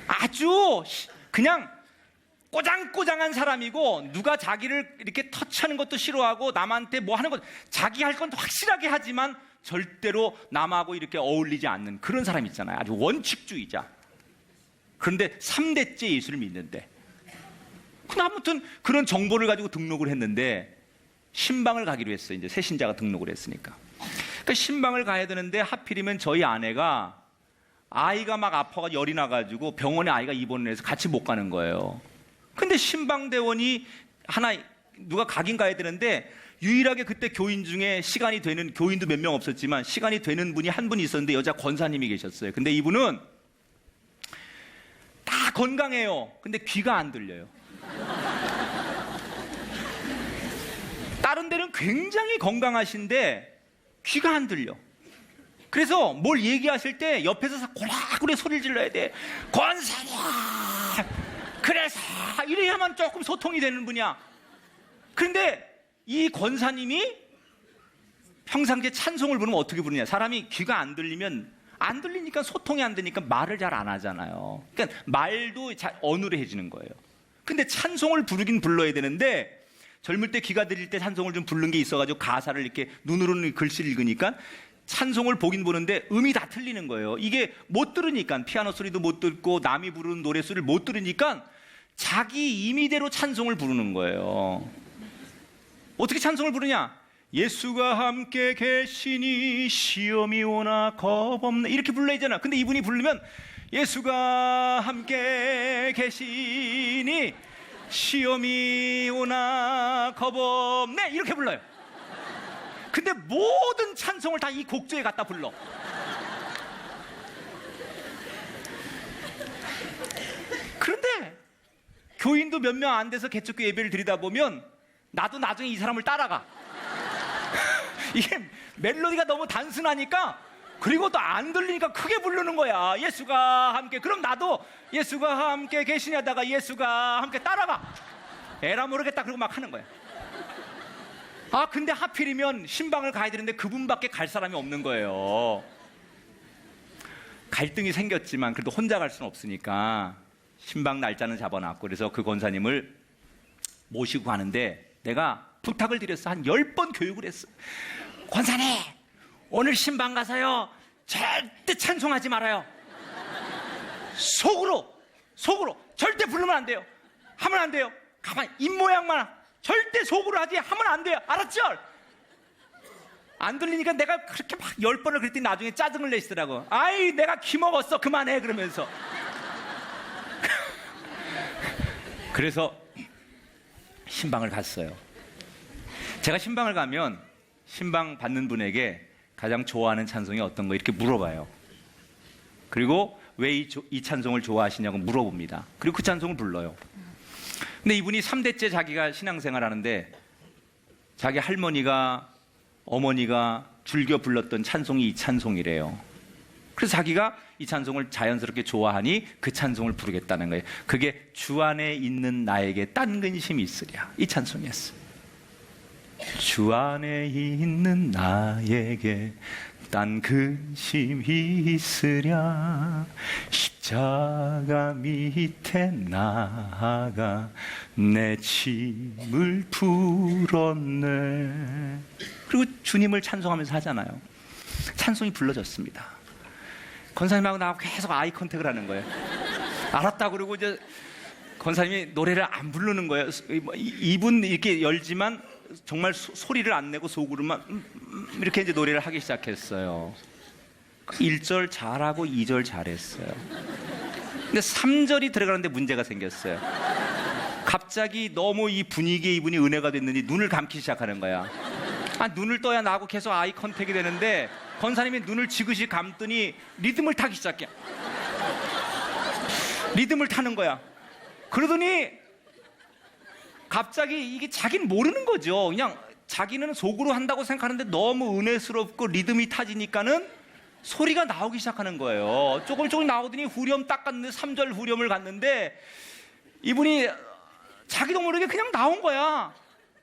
아주 그냥 꼬장꼬장한 사람이고, 누가 자기를 이렇게 터치하는 것도 싫어하고, 남한테 뭐 하는 것, 자기 할 건 확실하게 하지만 절대로 남하고 이렇게 어울리지 않는 그런 사람 있잖아요. 아주 원칙주의자. 그런데 3대째 예수를 믿는데, 근데 아무튼 그런 정보를 가지고 등록을 했는데 신방을 가기로 했어요. 이제 새 신자가 등록을 했으니까. 그러니까 신방을 가야 되는데 하필이면 저희 아내가 아이가 막 아파가 열이 나가지고 병원에 아이가 입원을 해서 같이 못 가는 거예요. 근데 신방대원이 하나 누가 가긴 가야 되는데, 유일하게 그때 교인 중에 시간이 되는, 교인도 몇 명 없었지만 시간이 되는 분이 한 분 있었는데 여자 권사님이 계셨어요. 근데 이분은 다 건강해요. 근데 귀가 안 들려요. 다른 데는 굉장히 건강하신데 귀가 안 들려. 그래서 뭘 얘기하실 때 옆에서 고라고라 소리를 질러야 돼. 권사님! 그래서 이래야만 조금 소통이 되는 분이야. 그런데 이 권사님이 평상시에 찬송을 부르면 어떻게 부르냐. 사람이 귀가 안 들리면, 안 들리니까 소통이 안 되니까 말을 잘 안 하잖아요. 그러니까 말도 잘 어눌해지는 거예요. 근데 찬송을 부르긴 불러야 되는데, 젊을 때 귀가 들릴 때 찬송을 좀 부른 게 있어가지고 가사를 이렇게 눈으로는 글씨를 읽으니까 찬송을 보긴 보는데 음이 다 틀리는 거예요. 이게 못 들으니까, 피아노 소리도 못 듣고 남이 부르는 노래 소리를 못 들으니까 자기 임의대로 찬송을 부르는 거예요. 어떻게 찬송을 부르냐? 예수가 함께 계시니 시험이 오나 겁없네, 이렇게 불러야 되잖아. 근데 이분이 부르면 예수가 함께 계시니 시험이 오나 겁없네, 이렇게 불러요. 근데 모든 찬송을 다 이 곡조에 갖다 불러. 그런데 교인도 몇 명 안 돼서 개척교 예배를 드리다 보면 나도 나중에 이 사람을 따라가. 이게 멜로디가 너무 단순하니까, 그리고 또 안 들리니까 크게 부르는 거야. 예수가 함께. 그럼 나도 예수가 함께 계시냐다가 예수가 함께 따라가. 에라 모르겠다 그러고 막 하는 거야. 아, 근데 하필이면 신방을 가야 되는데 그분밖에 갈 사람이 없는 거예요. 갈등이 생겼지만 그래도 혼자 갈 수는 없으니까 신방 날짜는 잡아놨고, 그래서 그 권사님을 모시고 가는데 내가 부탁을 드렸어. 한 10번 교육을 했어. 권사님, 오늘 신방 가서요 절대 찬송하지 말아요. 속으로 절대 부르면 안 돼요. 하면 안 돼요. 가만히 입모양만, 절대 속으로 하지 하면 안 돼요. 알았죠? 안 들리니까 내가 그렇게 막 10번을 그랬더니 나중에 짜증을 내시더라고. 아이, 내가 기먹었어, 그만해, 그러면서. 그래서 신방을 갔어요. 제가 신방을 가면 신방 받는 분에게 가장 좋아하는 찬송이 어떤 거 이렇게 물어봐요. 그리고 왜 이 찬송을 좋아하시냐고 물어봅니다. 그리고 그 찬송을 불러요. 근데 이분이 3대째 자기가 신앙생활 하는데 자기 할머니가, 어머니가 즐겨 불렀던 찬송이 이 찬송이래요. 그래서 자기가 이 찬송을 자연스럽게 좋아하니 그 찬송을 부르겠다는 거예요. 그게 주 안에 있는 나에게 딴 근심이 있으랴, 이 찬송이었어요. 주 안에 있는 나에게 딴 근심이 있으랴, 십자가 밑에 나가 내 짐을 풀었네. 그리고 주님을 찬송하면서 하잖아요. 찬송이 불러졌습니다. 권사님하고 나하고 계속 아이 컨택을 하는 거예요. 알았다 그러고 이제 권사님이 노래를 안 부르는 거예요. 입은 이렇게 열지만 정말 소리를 안 내고 속으로만 이렇게 이제 노래를 하기 시작했어요. 1절 잘하고 2절 잘했어요. 근데 3절이 들어가는데 문제가 생겼어요. 갑자기 너무 이 분위기에 이분이 은혜가 됐는지 눈을 감기 시작하는 거야. 아, 눈을 떠야 나하고 계속 아이 컨택이 되는데 권사님이 눈을 지그시 감더니 리듬을 타기 시작해. 리듬을 타는 거야. 그러더니 갑자기 이게 자기는 모르는 거죠. 그냥 자기는 속으로 한다고 생각하는데 너무 은혜스럽고 리듬이 타지니까는 소리가 나오기 시작하는 거예요. 조금 나오더니 후렴 딱 갔는데 3절 후렴을 갔는데 이분이 자기도 모르게 그냥 나온 거야.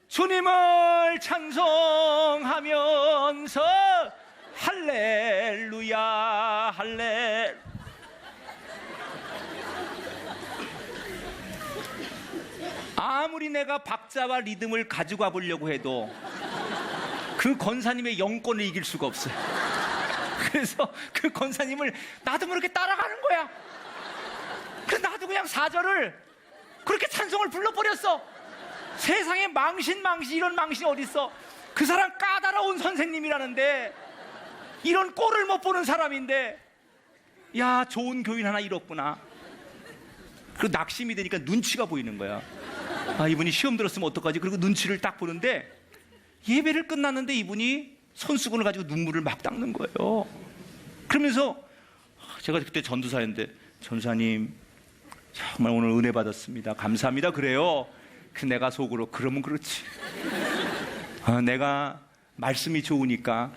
주님을 찬송하면서 할렐루야 할렐. 아무리 내가 박자와 리듬을 가지고 와보려고 해도 그 권사님의 영권을 이길 수가 없어요. 그래서 그 권사님을 나도 모르게 따라가는 거야. 그래서 나도 그냥 4절을 그렇게 찬송을 불러버렸어. 세상에 망신 이런 망신이 어딨어. 그 사람 까다로운 선생님이라는데, 이런 꼴을 못 보는 사람인데, 야, 좋은 교인 하나 잃었구나. 그리고 낙심이 되니까 눈치가 보이는 거야. 아, 이분이 시험 들었으면 어떡하지? 그리고 눈치를 딱 보는데 예배를 끝났는데 이분이 손수건을 가지고 눈물을 막 닦는 거예요. 그러면서 제가 그때 전도사였는데, 전도사님 정말 오늘 은혜 받았습니다, 감사합니다 그래요. 그 내가 속으로 그러면 그렇지. 내가 말씀이 좋으니까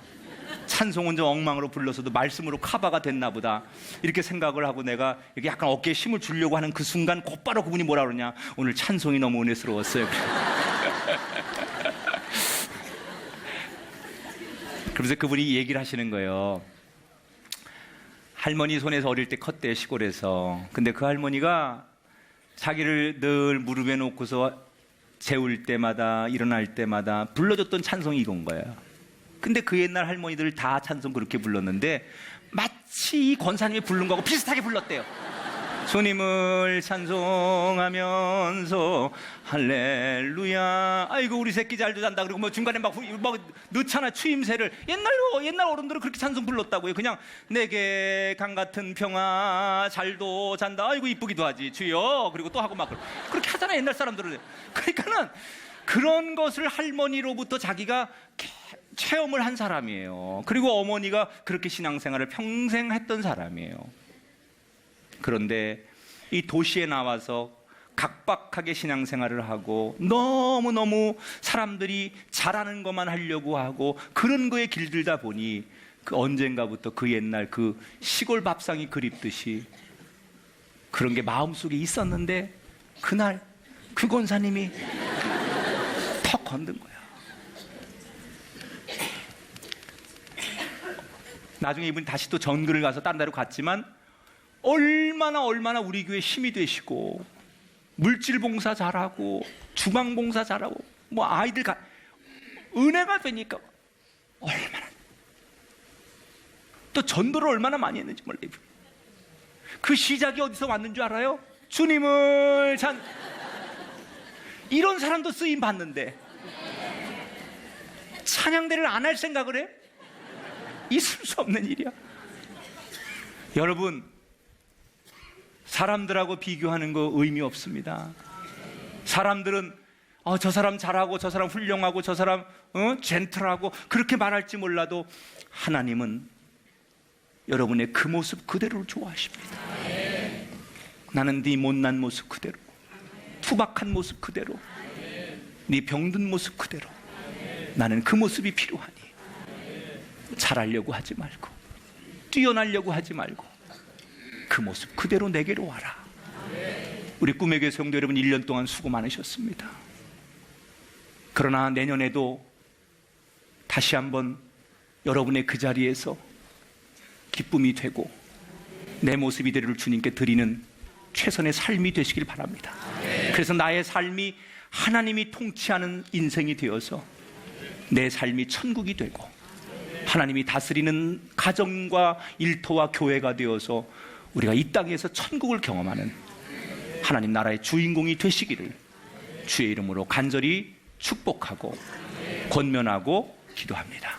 찬송은 좀 엉망으로 불러서도 말씀으로 커버가 됐나 보다, 이렇게 생각을 하고 내가 이렇게 약간 어깨에 힘을 주려고 하는 그 순간 곧바로 그분이 뭐라 그러냐, 오늘 찬송이 너무 은혜스러웠어요. 그러면서 그분이 얘기를 하시는 거예요. 할머니 손에서 어릴 때 컸대, 시골에서. 근데 그 할머니가 자기를 늘 무릎에 놓고서 재울 때마다 일어날 때마다 불러줬던 찬송이 이건 거예요. 근데 그 옛날 할머니들 다 찬송 그렇게 불렀는데 마치 이 권사님이 부른 거하고 비슷하게 불렀대요. 주님을 찬송하면서 할렐루야. 아이고 우리 새끼 잘도 잔다. 그리고 뭐 중간에 막 넣잖아, 추임새를. 옛날 어른들은 그렇게 찬송 불렀다고요. 그냥 내게 강 같은 평화 잘도 잔다. 아이고 이쁘기도 하지 주여. 그리고 또 하고 막 그렇게 하잖아 옛날 사람들은. 그러니까는 그런 것을 할머니로부터 자기가 체험을 한 사람이에요. 그리고 어머니가 그렇게 신앙생활을 평생 했던 사람이에요. 그런데 이 도시에 나와서 각박하게 신앙생활을 하고 너무너무 사람들이 잘하는 것만 하려고 하고 그런 거에 길들다 보니 그 언젠가부터 그 옛날 그 시골 밥상이 그립듯이 그런 게 마음속에 있었는데 그날 그 권사님이 턱 건든 거야. 나중에 이분이 다시 또 전글을 가서 다른 데로 갔지만 얼마나 우리 교회 힘이 되시고 물질 봉사 잘하고 주방 봉사 잘하고 뭐 아이들 은혜가 되니까 얼마나 또 전도를 얼마나 많이 했는지 몰라요. 그 시작이 어디서 왔는 줄 알아요? 주님을 이런 사람도 쓰임 받는데 찬양대를 안 할 생각을 해? 있을 수 없는 일이야. 여러분, 사람들하고 비교하는 거 의미 없습니다. 사람들은 저 사람 잘하고 저 사람 훌륭하고 저 사람 젠틀하고 그렇게 말할지 몰라도 하나님은 여러분의 그 모습 그대로를 좋아하십니다. 나는 네 못난 모습 그대로, 투박한 모습 그대로, 네 병든 모습 그대로, 나는 그 모습이 필요하니 잘하려고 하지 말고 뛰어나려고 하지 말고 그 모습 그대로 내게로 와라. 우리 꿈의 교회 성도 여러분 1년 동안 수고 많으셨습니다. 그러나 내년에도 다시 한번 여러분의 그 자리에서 기쁨이 되고 내 모습 이대로를 주님께 드리는 최선의 삶이 되시길 바랍니다. 그래서 나의 삶이 하나님이 통치하는 인생이 되어서 내 삶이 천국이 되고 하나님이 다스리는 가정과 일터와 교회가 되어서 우리가 이 땅에서 천국을 경험하는 하나님 나라의 주인공이 되시기를 주의 이름으로 간절히 축복하고 권면하고 기도합니다.